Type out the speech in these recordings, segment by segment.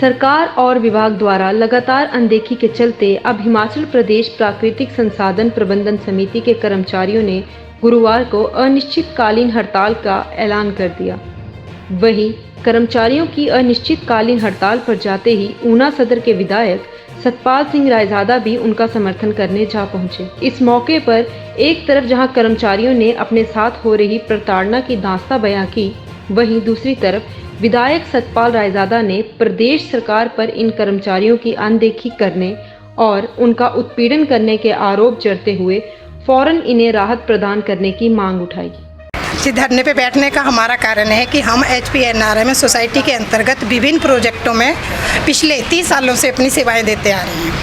सरकार और विभाग द्वारा लगातार अनदेखी के चलते अब हिमाचल प्रदेश प्राकृतिक संसाधन प्रबंधन समिति के कर्मचारियों ने गुरुवार को अनिश्चितकालीन हड़ताल का ऐलान कर दिया। वहीं कर्मचारियों की अनिश्चितकालीन हड़ताल पर जाते ही ऊना सदर के विधायक सतपाल सिंह रायजादा भी उनका समर्थन करने जा पहुंचे। इस मौके पर एक तरफ जहां कर्मचारियों ने अपने साथ हो रही प्रताड़ना की दास्तां बयां की, वहीं दूसरी तरफ विधायक सतपाल रायजादा ने प्रदेश सरकार पर इन कर्मचारियों की अनदेखी करने और उनका उत्पीड़न करने के आरोप जताते हुए फौरन इन्हें राहत प्रदान करने की मांग उठाई। इस धरने पे बैठने का हमारा कारण है कि हम HPNRM सोसाइटी के अंतर्गत विभिन्न प्रोजेक्टों में पिछले 30 सालों से अपनी सेवाएं देते आ रहे हैं।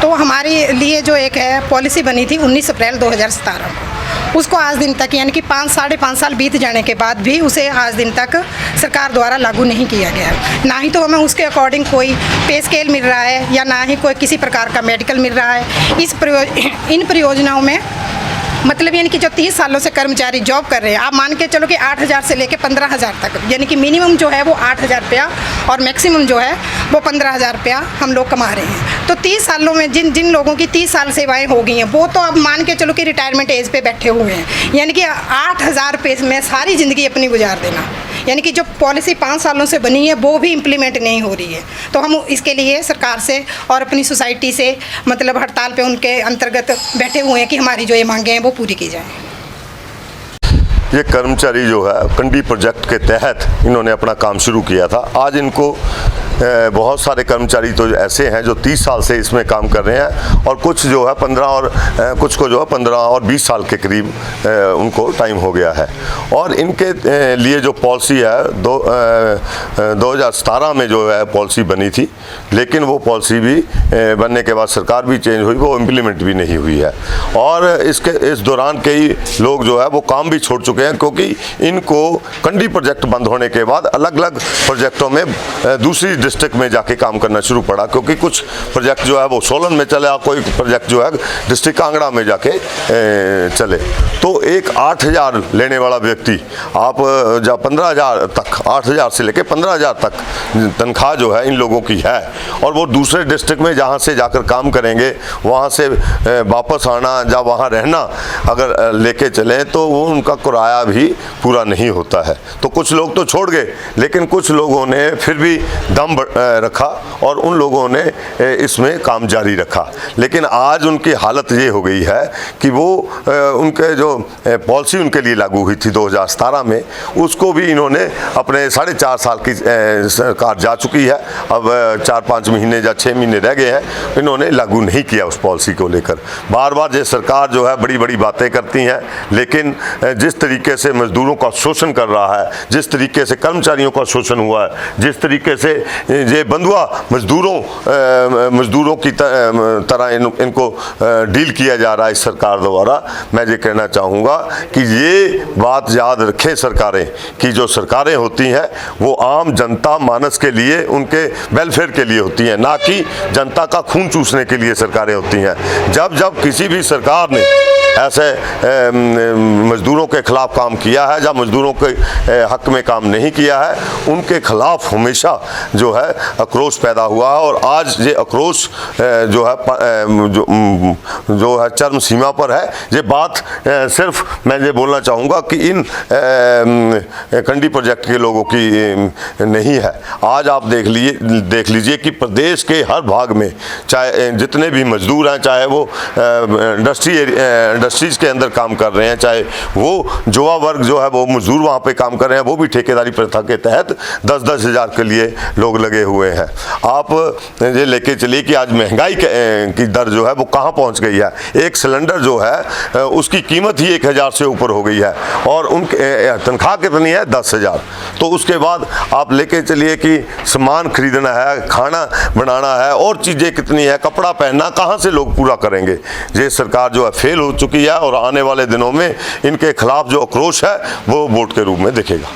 तो हमारे लिए जो एक है पॉलिसी बनी थी 19 अप्रैल 2017 को, उसको आज दिन तक यानी कि 5-5.5 साल बीत जाने के बाद भी उसे आज दिन तक सरकार द्वारा लागू नहीं किया गया है। ना ही तो हमें उसके अकॉर्डिंग कोई पे स्केल मिल रहा है या ना ही कोई किसी प्रकार का मेडिकल मिल रहा है। इन परियोजनाओं में मतलब यानी कि जो 30 सालों से कर्मचारी जॉब कर रहे हैं, आप मान के चलो कि 8,000 से लेकर 15,000 तक, यानी कि मिनिमम जो है वो 8,000 रुपया और मैक्सिमम जो है वो 15,000 रुपया हम लोग कमा रहे हैं। तो 30 सालों में जिन लोगों की 30 साल सेवाएं हो गई हैं वो तो अब मान के चलो कि रिटायरमेंट एज पे बैठे हुए हैं, यानी कि 8,000 रुपये में सारी ज़िंदगी अपनी गुजार देना, यानी कि जो पॉलिसी 5 सालों से बनी है वो भी इम्प्लीमेंट नहीं हो रही है। तो हम इसके लिए सरकार से और अपनी सोसाइटी से मतलब हड़ताल पे उनके अंतर्गत बैठे हुए हैं कि हमारी जो ये मांगे हैं वो पूरी की जाए। ये कर्मचारी जो है कंडी प्रोजेक्ट के तहत इन्होंने अपना काम शुरू किया था। आज इनको बहुत सारे कर्मचारी तो ऐसे हैं जो 30 साल से इसमें काम कर रहे हैं और कुछ जो है 15 और कुछ को जो है 15 और 20 साल के करीब उनको टाइम हो गया है। और इनके लिए जो पॉलिसी है 2017 में जो है पॉलिसी बनी थी, लेकिन वो पॉलिसी भी बनने के बाद सरकार भी चेंज हुई, वो इम्प्लीमेंट भी नहीं हुई है। और इस दौरान कई लोग जो है वो काम भी छोड़ चुके हैं, क्योंकि इनको कंडी प्रोजेक्ट बंद होने के बाद अलग अलग प्रोजेक्टों में दूसरी डिस्ट्रिक्ट में जाके काम करना शुरू पड़ा, क्योंकि कुछ प्रोजेक्ट जो है वो सोलन में चले, कोई प्रोजेक्ट जो है डिस्ट्रिक्ट कांगड़ा में जाके चले। तो एक 8,000 लेने वाला व्यक्ति आप जब 15,000 तक, 8,000 से लेके 15,000 तक तनख्वाह जो है इन लोगों की है, और वो दूसरे डिस्ट्रिक्ट में जहाँ से जाकर काम करेंगे वहाँ से वापस आना, जब वहाँ रहना अगर लेके चलें तो वो उनका किराया भी पूरा नहीं होता है। तो कुछ लोग तो छोड़ गए, लेकिन कुछ लोगों ने फिर भी दम रखा और उन लोगों ने इसमें काम जारी रखा। लेकिन आज उनकी हालत ये हो गई है कि वो उनके जो पॉलिसी उनके लिए लागू हुई थी 2017 में, उसको भी इन्होंने अपने 4.5 साल की सरकार जा चुकी है, अब 4-5 महीने या 6 महीने रह गए हैं, इन्होंने लागू नहीं किया उस पॉलिसी को लेकर। बार बार ये सरकार जो है बड़ी बड़ी बातें करती हैं, लेकिन जिस तरीके से मजदूरों का शोषण कर रहा है, जिस तरीके से कर्मचारियों का शोषण हुआ है, जिस तरीके से ये बंधुआ मजदूरों की तरह इनको डील किया जा रहा है इस सरकार द्वारा, मैं ये कहना चाहूँगा कि ये बात याद रखें सरकारें कि जो सरकारें होती हैं वो आम जनता मानस के लिए, उनके वेलफेयर के लिए होती हैं, ना कि जनता का खून चूसने के लिए सरकारें होती हैं। जब किसी भी सरकार ने ऐसे मजदूरों के खिलाफ काम किया है, जब मजदूरों के हक में काम नहीं किया है, उनके खिलाफ हमेशा जो है आक्रोश पैदा हुआ है। और आज ये आक्रोश जो है चरम सीमा पर है। ये बात सिर्फ मैं ये बोलना चाहूँगा कि इन कंडी प्रोजेक्ट के लोगों की नहीं है। आज आप देख लीजिए कि प्रदेश के हर भाग में चाहे जितने भी मजदूर हैं, चाहे वो इंडस्ट्रीज़ के अंदर काम कर रहे हैं, चाहे वो युवा वर्ग जो है वो मजदूर वहाँ पे काम कर रहे हैं, वो भी ठेकेदारी प्रथा के तहत 10-10 हज़ार के लिए लोग लगे हुए हैं। आप ये लेके चलिए कि आज महंगाई की दर जो है वो कहाँ पहुँच गई है। एक सिलेंडर जो है उसकी कीमत ही 1,000 से ऊपर हो गई है और उनके तनख्वाह कितनी है 10,000। तो उसके बाद आप लेके चलिए कि सामान खरीदना है, खाना बनाना है और चीज़ें कितनी है, कपड़ा पहनना, कहाँ से लोग पूरा करेंगे। ये सरकार जो है फेल हो चुकी है और आने वाले दिनों में इनके खिलाफ जो आक्रोश है वो वोट के रूप में दिखेगा।